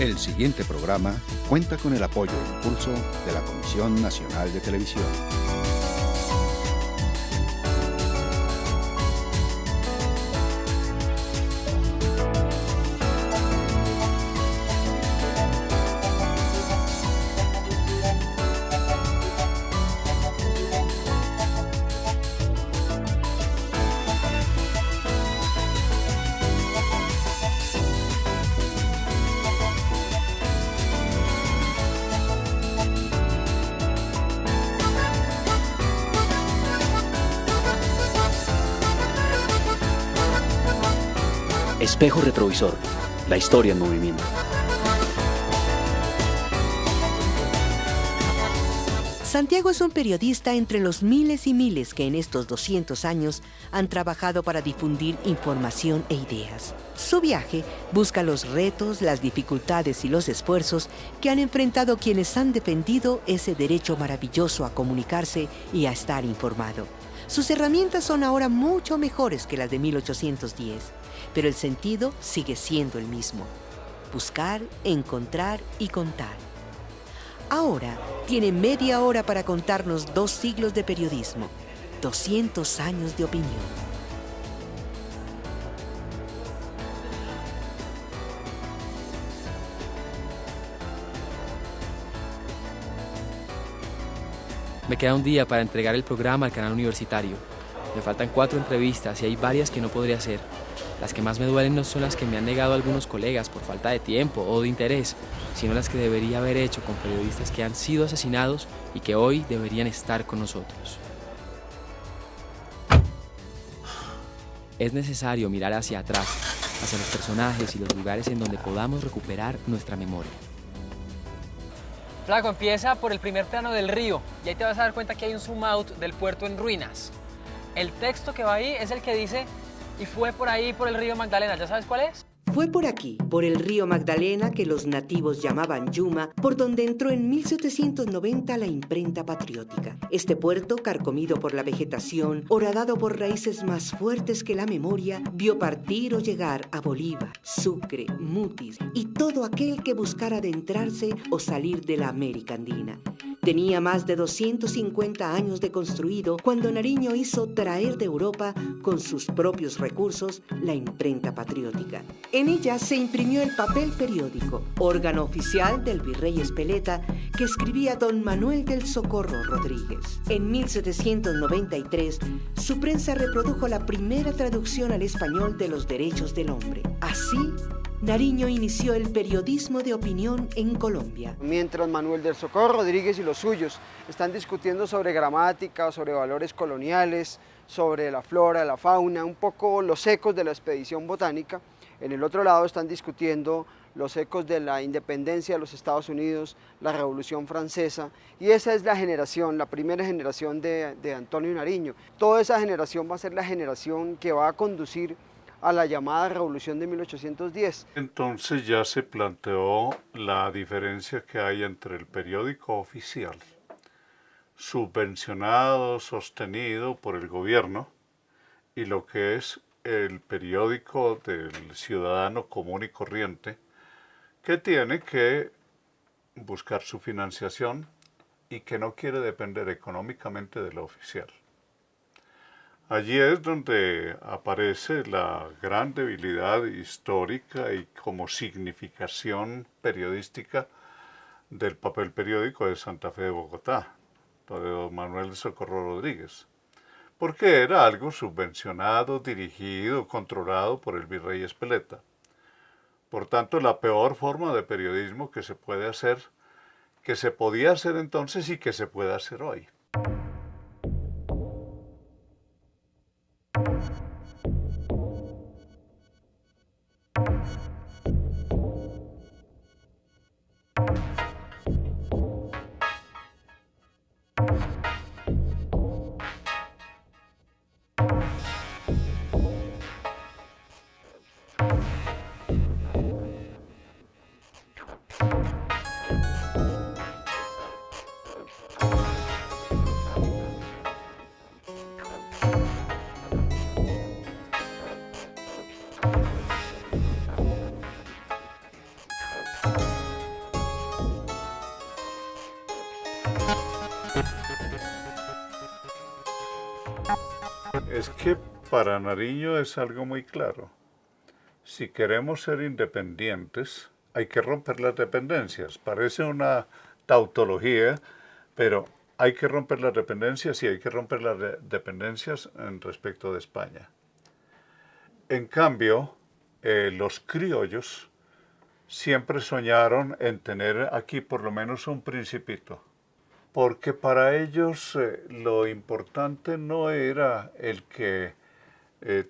El siguiente programa cuenta con el apoyo e impulso de la Comisión Nacional de Televisión. Espejo retrovisor, la historia en movimiento. Santiago es un periodista entre los miles y miles que en estos 200 años han trabajado para difundir información e ideas. Su viaje busca los retos, las dificultades y los esfuerzos que han enfrentado quienes han defendido ese derecho maravilloso a comunicarse y a estar informado. Sus herramientas son ahora mucho mejores que las de 1810, pero el sentido sigue siendo el mismo: buscar, encontrar y contar. Ahora tiene media hora para contarnos 2 siglos de periodismo, 200 años de opinión. Me queda un día para entregar el programa al canal universitario. Me faltan 4 entrevistas y hay varias que no podré hacer. Las que más me duelen no son las que me han negado algunos colegas por falta de tiempo o de interés, sino las que debería haber hecho con periodistas que han sido asesinados y que hoy deberían estar con nosotros. Es necesario mirar hacia atrás, hacia los personajes y los lugares en donde podamos recuperar nuestra memoria. Flaco, empieza por el primer plano del río y ahí te vas a dar cuenta que hay un zoom out del puerto en ruinas. El texto que va ahí es el que dice: y fue por ahí, por el río Magdalena. ¿Ya sabes cuál es? Fue por aquí, por el río Magdalena, que los nativos llamaban Yuma, por donde entró en 1790 la imprenta patriótica. Este puerto, carcomido por la vegetación, horadado por raíces más fuertes que la memoria, vio partir o llegar a Bolívar, Sucre, Mutis y todo aquel que buscara adentrarse o salir de la América Andina. Tenía más de 250 años de construido cuando Nariño hizo traer de Europa, con sus propios recursos, la imprenta patriótica. En ella se imprimió el papel periódico, órgano oficial del virrey Espeleta, que escribía don Manuel del Socorro Rodríguez. En 1793, su prensa reprodujo la primera traducción al español de los derechos del hombre. Así, Nariño inició el periodismo de opinión en Colombia. Mientras Manuel del Socorro Rodríguez y los suyos están discutiendo sobre gramática, sobre valores coloniales, sobre la flora, la fauna, un poco los ecos de la expedición botánica, en el otro lado están discutiendo los ecos de la independencia de los Estados Unidos, la Revolución Francesa, y esa es la generación, la primera generación de Antonio Nariño. Toda esa generación va a ser la generación que va a conducir a la llamada Revolución de 1810. Entonces ya se planteó la diferencia que hay entre el periódico oficial, subvencionado, sostenido por el gobierno, y lo que es el periódico del ciudadano común y corriente, que tiene que buscar su financiación y que no quiere depender económicamente de lo oficial. Allí es donde aparece la gran debilidad histórica y como significación periodística del papel periódico de Santa Fe de Bogotá, de don Manuel de Socorro Rodríguez, porque era algo subvencionado, dirigido, controlado por el virrey Espeleta. Por tanto, la peor forma de periodismo que se puede hacer, que se podía hacer entonces y que se puede hacer hoy. Es que para Nariño es algo muy claro. Si queremos ser independientes, hay que romper las dependencias. Parece una tautología, pero hay que romper las dependencias y hay que romper las dependencias en respecto de España. En cambio, los criollos siempre soñaron en tener aquí por lo menos un principito, porque para ellos lo importante no era el que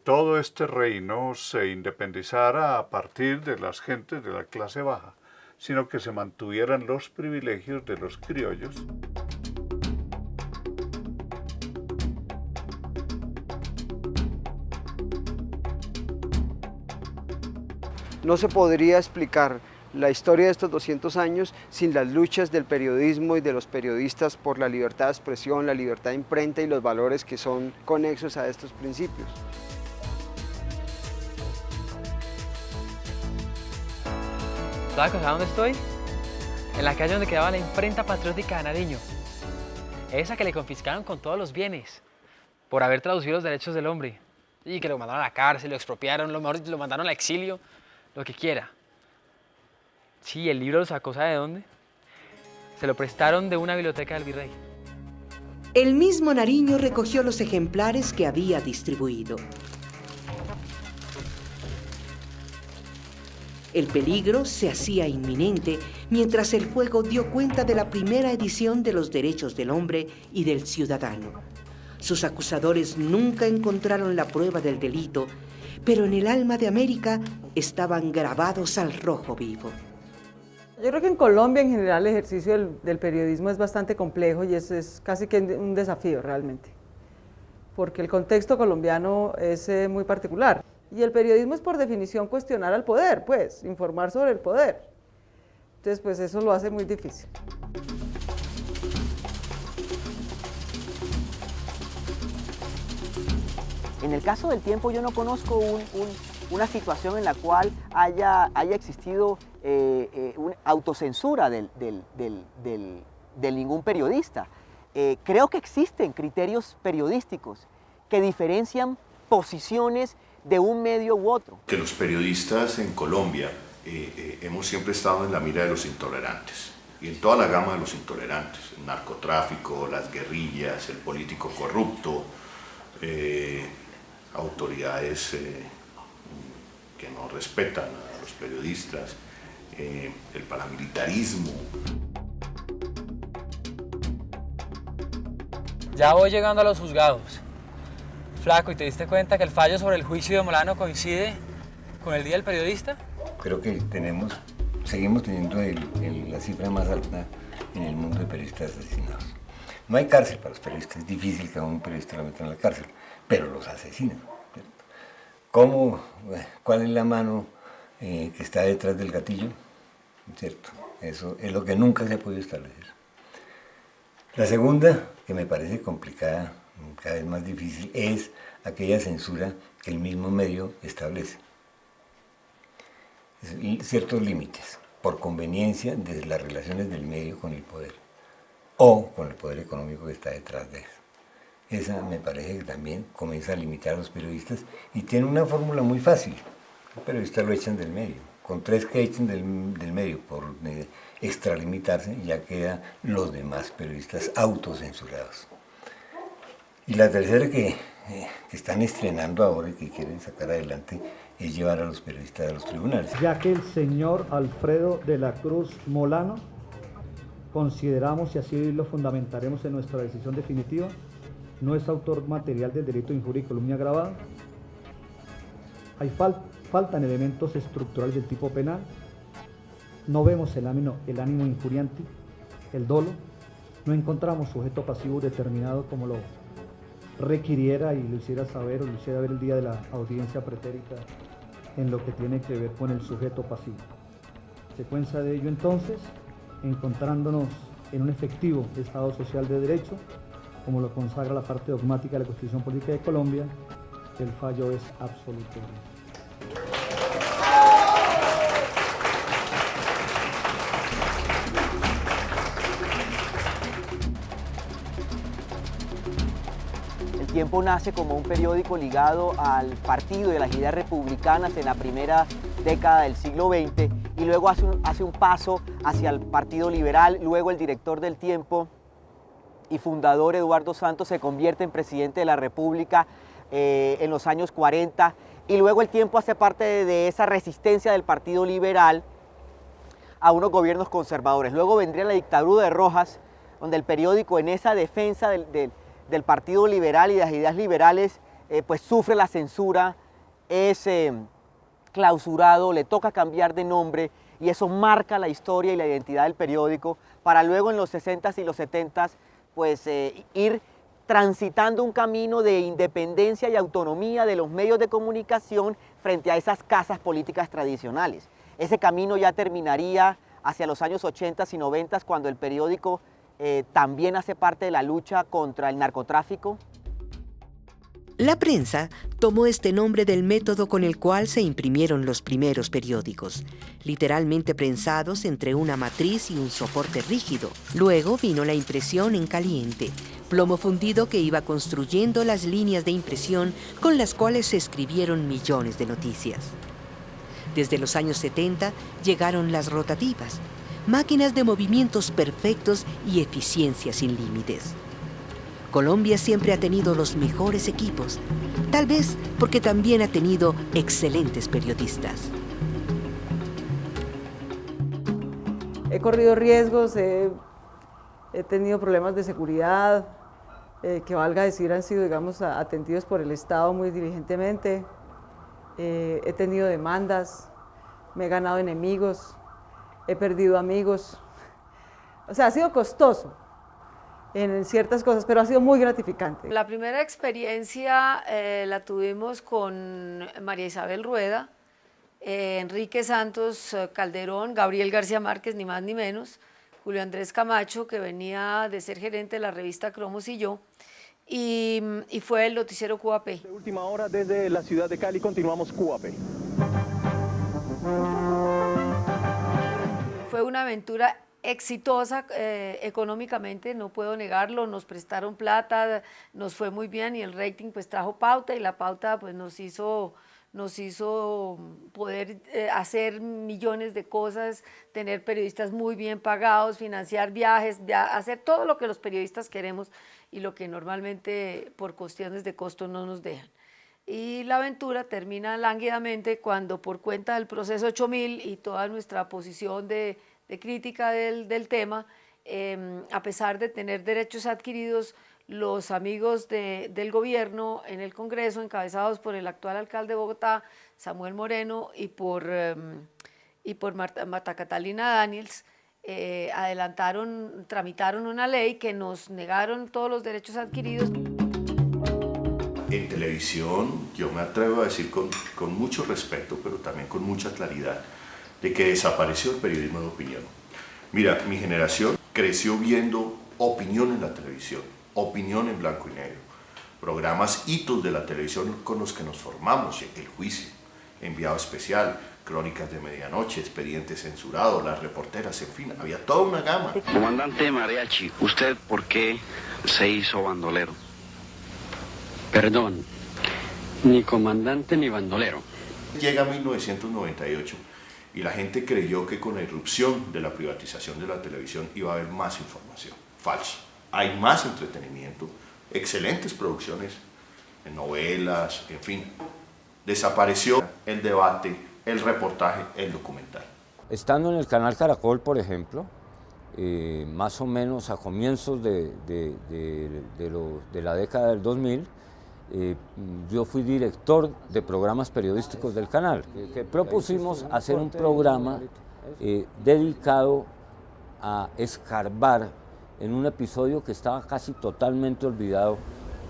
todo este reino se independizara a partir de las gentes de la clase baja, sino que se mantuvieran los privilegios de los criollos. No se podría explicar la historia de estos 200 años sin las luchas del periodismo y de los periodistas por la libertad de expresión, la libertad de imprenta y los valores que son conexos a estos principios. ¿Sabes a dónde estoy? En la calle donde quedaba la imprenta patriótica de Nariño. Esa que le confiscaron con todos los bienes por haber traducido los derechos del hombre. Y que lo mandaron a la cárcel, lo expropiaron, lo mandaron al exilio, lo que quiera. Sí, el libro lo sacó, ¿sabe de dónde? Se lo prestaron de una biblioteca del virrey. El mismo Nariño recogió los ejemplares que había distribuido. El peligro se hacía inminente mientras el fuego dio cuenta de la primera edición de los derechos del hombre y del ciudadano. Sus acusadores nunca encontraron la prueba del delito, pero en el alma de América estaban grabados al rojo vivo. Yo creo que en Colombia en general el ejercicio del periodismo es bastante complejo y es casi que un desafío realmente, porque el contexto colombiano es muy particular. Y el periodismo es por definición cuestionar al poder, pues, informar sobre el poder. Entonces, pues eso lo hace muy difícil. En el caso del tiempo yo no conozco una situación en la cual haya existido una autocensura de ningún periodista. Creo que existen criterios periodísticos que diferencian posiciones de un medio u otro. Que los periodistas en Colombia hemos siempre estado en la mira de los intolerantes, y en toda la gama de los intolerantes, el narcotráfico, las guerrillas, el político corrupto, autoridades que no respetan a los periodistas, el paramilitarismo. Ya voy llegando a los juzgados. Flaco, ¿y te diste cuenta que el fallo sobre el juicio de Molano coincide con el Día del Periodista? Creo que seguimos teniendo la cifra más alta en el mundo de periodistas asesinados. No hay cárcel para los periodistas, es difícil que a un periodista lo metan en la cárcel, pero los asesinan. ¿Cómo? ¿Cuál es la mano que está detrás del gatillo? ¿Cierto? Eso es lo que nunca se ha podido establecer. La segunda, que me parece complicada, cada vez más difícil, es aquella censura que el mismo medio establece. Ciertos límites, por conveniencia de las relaciones del medio con el poder, o con el poder económico que está detrás de eso. Esa me parece que también comienza a limitar a los periodistas y tiene una fórmula muy fácil. Los periodistas lo echan del medio. Con 3 que echen del medio por extralimitarse, ya quedan los demás periodistas autocensurados. Y la tercera que están estrenando ahora y que quieren sacar adelante es llevar a los periodistas a los tribunales. Ya que el señor Alfredo de la Cruz Molano, consideramos y así lo fundamentaremos en nuestra decisión definitiva, no es autor material del delito de injuria y calumnia agravada. Hay faltan elementos estructurales del tipo penal. No vemos el ánimo injuriante, el dolo. No encontramos sujeto pasivo determinado como lo requiriera y lo hiciera saber o lo hiciera ver el día de la audiencia pretérita en lo que tiene que ver con el sujeto pasivo. Secuencia de ello entonces, encontrándonos en un efectivo Estado social de derecho, como lo consagra la parte dogmática de la Constitución Política de Colombia, el fallo es absoluto. Tiempo nace como un periódico ligado al partido y a las ideas republicanas en la primera década del siglo XX y luego hace un paso hacia el Partido Liberal. Luego el director del Tiempo y fundador Eduardo Santos se convierte en presidente de la República en los años 40 y luego el Tiempo hace parte de esa resistencia del Partido Liberal a unos gobiernos conservadores. Luego vendría la dictadura de Rojas, donde el periódico en esa defensa del Partido Liberal y de las ideas liberales pues sufre la censura, es clausurado, le toca cambiar de nombre y eso marca la historia y la identidad del periódico para luego en los 60s y los 70s pues ir transitando un camino de independencia y autonomía de los medios de comunicación frente a esas casas políticas tradicionales. Ese camino ya terminaría hacia los años 80s y 90s cuando el periódico también hace parte de la lucha contra el narcotráfico. La prensa tomó este nombre del método con el cual se imprimieron los primeros periódicos, literalmente prensados entre una matriz y un soporte rígido. Luego vino la impresión en caliente, plomo fundido que iba construyendo las líneas de impresión con las cuales se escribieron millones de noticias. Desde los años 70 llegaron las rotativas, máquinas de movimientos perfectos y eficiencia sin límites. Colombia siempre ha tenido los mejores equipos, tal vez porque también ha tenido excelentes periodistas. He corrido riesgos, he tenido problemas de seguridad, que valga decir han sido, digamos, atendidos por el Estado muy diligentemente. He tenido demandas, me he ganado enemigos, he perdido amigos. O sea, ha sido costoso en ciertas cosas, pero ha sido muy gratificante. La primera experiencia la tuvimos con María Isabel Rueda, Enrique Santos Calderón, Gabriel García Márquez, ni más ni menos, Julio Andrés Camacho, que venía de ser gerente de la revista Cromos y yo, y fue el noticiero QAP. De última hora desde la ciudad de Cali continuamos QAP. Fue una aventura exitosa económicamente, no puedo negarlo, nos prestaron plata, nos fue muy bien y el rating pues trajo pauta y la pauta pues nos hizo poder hacer millones de cosas, tener periodistas muy bien pagados, financiar viajes, hacer todo lo que los periodistas queremos y lo que normalmente por cuestiones de costo no nos dejan. Y la aventura termina lánguidamente cuando por cuenta del proceso 8000 y toda nuestra posición de crítica del tema, a pesar de tener derechos adquiridos, los amigos del gobierno en el Congreso, encabezados por el actual alcalde de Bogotá, Samuel Moreno, y por Marta Catalina Daniels, tramitaron una ley que nos negaron todos los derechos adquiridos. En televisión, yo me atrevo a decir con mucho respeto, pero también con mucha claridad, de que desapareció el periodismo de opinión. Mira, mi generación creció viendo opinión en la televisión, opinión en blanco y negro, programas hitos de la televisión con los que nos formamos, El Juicio, Enviado Especial, Crónicas de Medianoche, Expediente Censurado, Las Reporteras, en fin, había toda una gama. Comandante Mariachi, ¿usted por qué se hizo bandolero? Perdón, ni comandante ni bandolero. Llega 1998 y la gente creyó que con la irrupción de la privatización de la televisión iba a haber más información. Falso. Hay más entretenimiento, excelentes producciones, novelas, en fin. Desapareció el debate, el reportaje, el documental. Estando en el canal Caracol, por ejemplo, más o menos a comienzos de la década del 2000, yo fui director de programas periodísticos del canal, que propusimos hacer un programa dedicado a escarbar en un episodio que estaba casi totalmente olvidado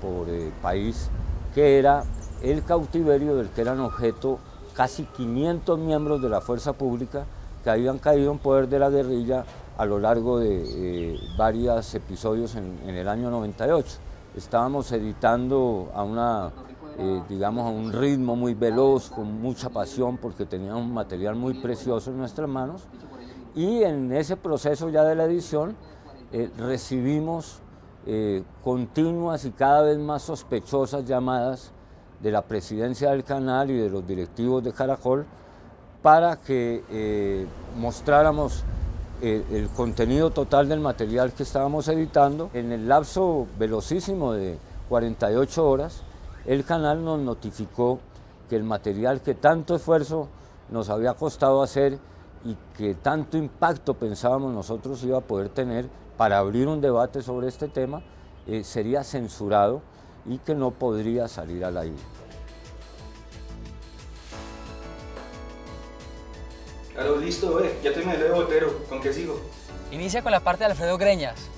por el país, que era el cautiverio del que eran objeto casi 500 miembros de la fuerza pública que habían caído en poder de la guerrilla a lo largo de varios episodios en el año 98. Estábamos editando a un ritmo muy veloz, con mucha pasión, porque teníamos un material muy precioso en nuestras manos, y en ese proceso ya de la edición recibimos continuas y cada vez más sospechosas llamadas de la presidencia del canal y de los directivos de Caracol para que mostráramos el contenido total del material que estábamos editando. En el lapso velocísimo de 48 horas, el canal nos notificó que el material que tanto esfuerzo nos había costado hacer y que tanto impacto pensábamos nosotros iba a poder tener para abrir un debate sobre este tema, sería censurado y que no podría salir al aire. Claro, listo, ya terminé de Botero, ¿con qué sigo? Inicia con la parte de Alfredo Greñas.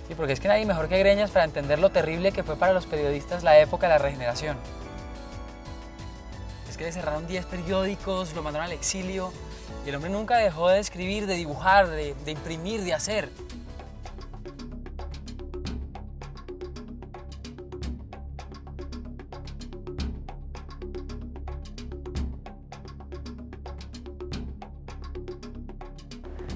Sí, porque es que nadie mejor que Greñas para entender lo terrible que fue para los periodistas la época de la Regeneración. Es que le cerraron 10 periódicos, lo mandaron al exilio y el hombre nunca dejó de escribir, de dibujar, de imprimir, de hacer.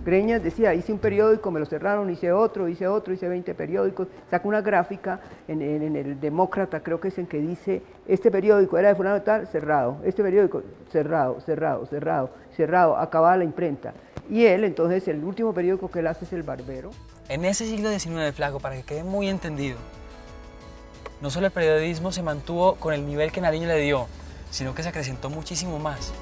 Greñas decía, hice un periódico, me lo cerraron, hice otro, hice 20 periódicos, saca una gráfica en el Demócrata, creo que es en que dice, este periódico era de fulano tal, cerrado, este periódico, cerrado, acababa la imprenta. Y él, entonces, el último periódico que él hace es El Barbero. En ese siglo XIX, Flaco, para que quede muy entendido, no solo el periodismo se mantuvo con el nivel que Nariño le dio, sino que se acrecentó muchísimo más.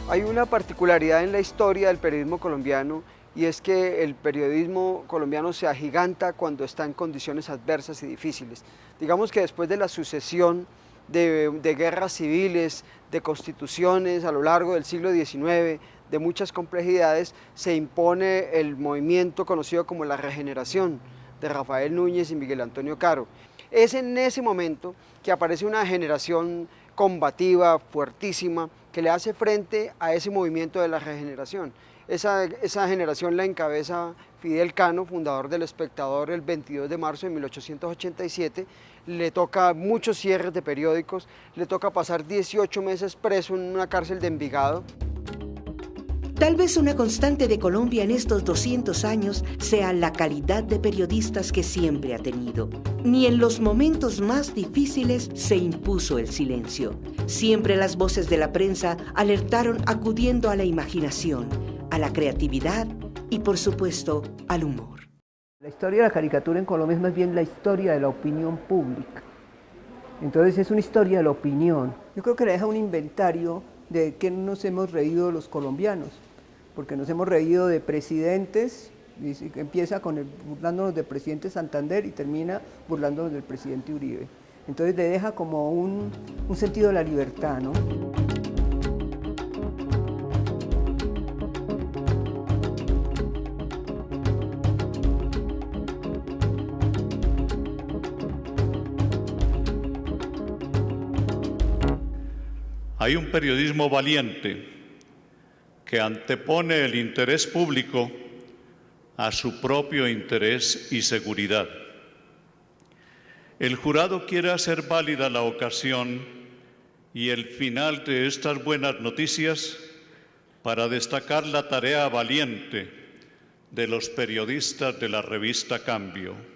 Hay una particularidad en la historia del periodismo colombiano y es que el periodismo colombiano se agiganta cuando está en condiciones adversas y difíciles. Digamos que después de la sucesión de guerras civiles, de constituciones a lo largo del siglo XIX, de muchas complejidades, se impone el movimiento conocido como la Regeneración de Rafael Núñez y Miguel Antonio Caro. Es en ese momento que aparece una generación combativa, fuertísima, que le hace frente a ese movimiento de la regeneración. Esa generación la encabeza Fidel Cano, fundador del Espectador, el 22 de marzo de 1887. Le toca muchos cierres de periódicos, le toca pasar 18 meses preso en una cárcel de Envigado. Tal vez una constante de Colombia en estos 200 años sea la calidad de periodistas que siempre ha tenido. Ni en los momentos más difíciles se impuso el silencio. Siempre las voces de la prensa alertaron acudiendo a la imaginación, a la creatividad y, por supuesto, al humor. La historia de la caricatura en Colombia es más bien la historia de la opinión pública. Entonces es una historia de la opinión. Yo creo que le deja un inventario de qué nos hemos reído los colombianos, porque nos hemos reído de presidentes, empieza burlándonos del presidente Santander y termina burlándonos del presidente Uribe. Entonces le deja como un sentido de la libertad, ¿no? Hay un periodismo valiente que antepone el interés público a su propio interés y seguridad. El jurado quiere hacer válida la ocasión y el final de estas buenas noticias para destacar la tarea valiente de los periodistas de la revista Cambio.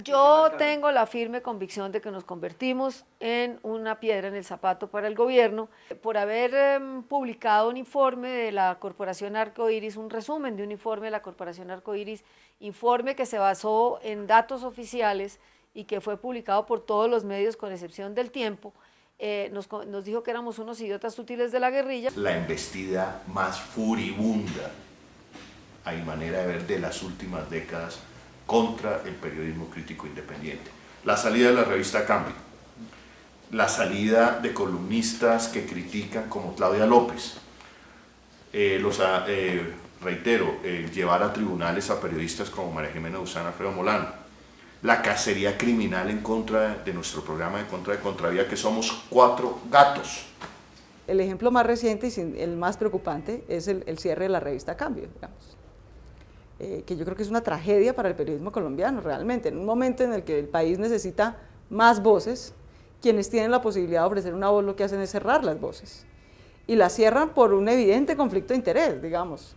Yo tengo la firme convicción de que nos convertimos en una piedra en el zapato para el gobierno por haber publicado un informe de la Corporación Arcoiris, un resumen de un informe de la Corporación Arcoiris, informe que se basó en datos oficiales y que fue publicado por todos los medios con excepción del Tiempo. Nos dijo que éramos unos idiotas útiles de la guerrilla. La embestida más furibunda, a mi manera de ver, de las últimas décadas contra el periodismo crítico independiente. La salida de la revista Cambio, la salida de columnistas que critican como Claudia López, reitero, llevar a tribunales a periodistas como María Jimena Duzán, Alfredo Molano, la cacería criminal en contra de nuestro programa de Contra de Contravía, que somos 4 gatos. El ejemplo más reciente y el más preocupante es el cierre de la revista Cambio, digamos. que yo creo que es una tragedia para el periodismo colombiano realmente, en un momento en el que el país necesita más voces, quienes tienen la posibilidad de ofrecer una voz lo que hacen es cerrar las voces, y las cierran por un evidente conflicto de interés, digamos.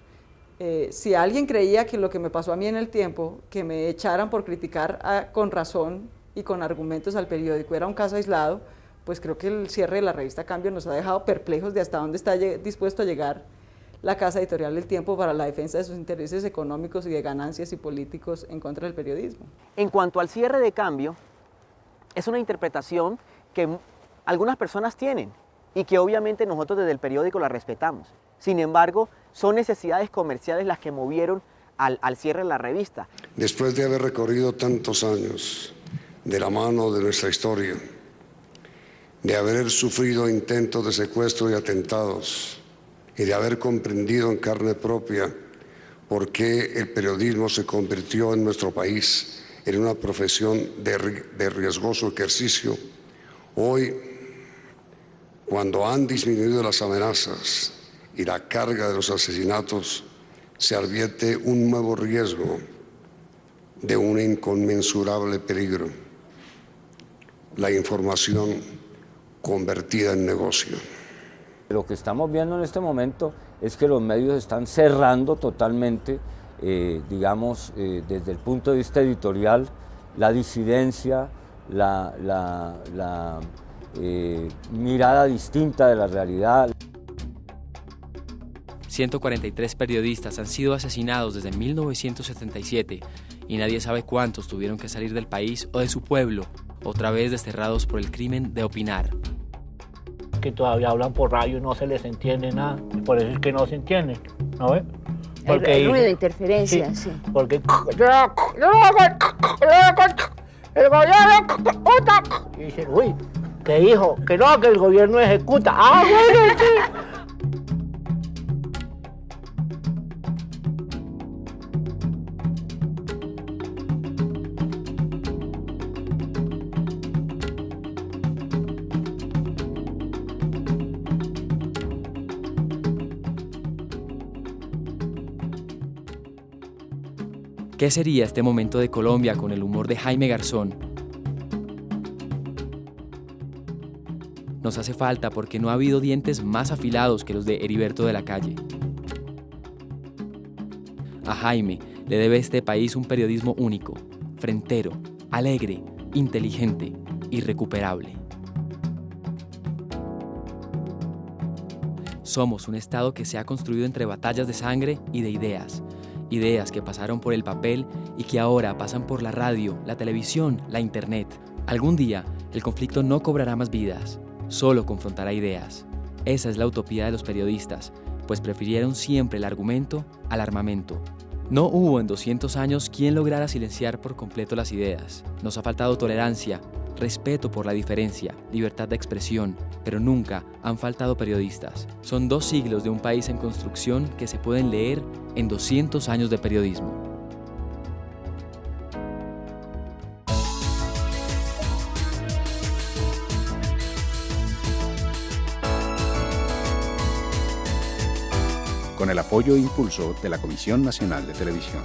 Si alguien creía que lo que me pasó a mí en el tiempo, que me echaran por criticar con razón y con argumentos al periódico, era un caso aislado, pues creo que el cierre de la revista Cambio nos ha dejado perplejos de hasta dónde está dispuesto a llegar la casa editorial del Tiempo para la defensa de sus intereses económicos y de ganancias y políticos en contra del periodismo. En cuanto al cierre de Cambio, es una interpretación que algunas personas tienen y que obviamente nosotros desde el periódico la respetamos. Sin embargo, son necesidades comerciales las que movieron al cierre de la revista. Después de haber recorrido tantos años de la mano de nuestra historia, de haber sufrido intentos de secuestro y atentados, y de haber comprendido en carne propia por qué el periodismo se convirtió en nuestro país en una profesión de riesgoso ejercicio, hoy, cuando han disminuido las amenazas y la carga de los asesinatos, se advierte un nuevo riesgo de un inconmensurable peligro: la información convertida en negocio. Lo que estamos viendo en este momento es que los medios están cerrando totalmente, digamos, desde el punto de vista editorial, la disidencia, la mirada distinta de la realidad. 143 periodistas han sido asesinados desde 1977 y nadie sabe cuántos tuvieron que salir del país o de su pueblo, otra vez desterrados por el crimen de opinar. Que todavía hablan por radio y no se les entiende nada, y por eso es que no se entienden, ¿no ves? Porque hay ruido de interferencia, sí. Porque el gobierno ejecuta. Y dicen, uy, que dijo, que no, que el gobierno ejecuta. ¡Ah, bueno, sí! ¿Qué sería este momento de Colombia con el humor de Jaime Garzón? Nos hace falta porque no ha habido dientes más afilados que los de Heriberto de la Calle. A Jaime le debe este país un periodismo único, frentero, alegre, inteligente, irrecuperable. Somos un Estado que se ha construido entre batallas de sangre y de ideas. Ideas que pasaron por el papel y que ahora pasan por la radio, la televisión, la internet. Algún día, el conflicto no cobrará más vidas, solo confrontará ideas. Esa es la utopía de los periodistas, pues prefirieron siempre el argumento al armamento. No hubo en 200 años quien lograra silenciar por completo las ideas. Nos ha faltado tolerancia, respeto por la diferencia, libertad de expresión, pero nunca han faltado periodistas. Son 2 siglos de un país en construcción que se pueden leer en 200 años de periodismo. Con el apoyo e impulso de la Comisión Nacional de Televisión.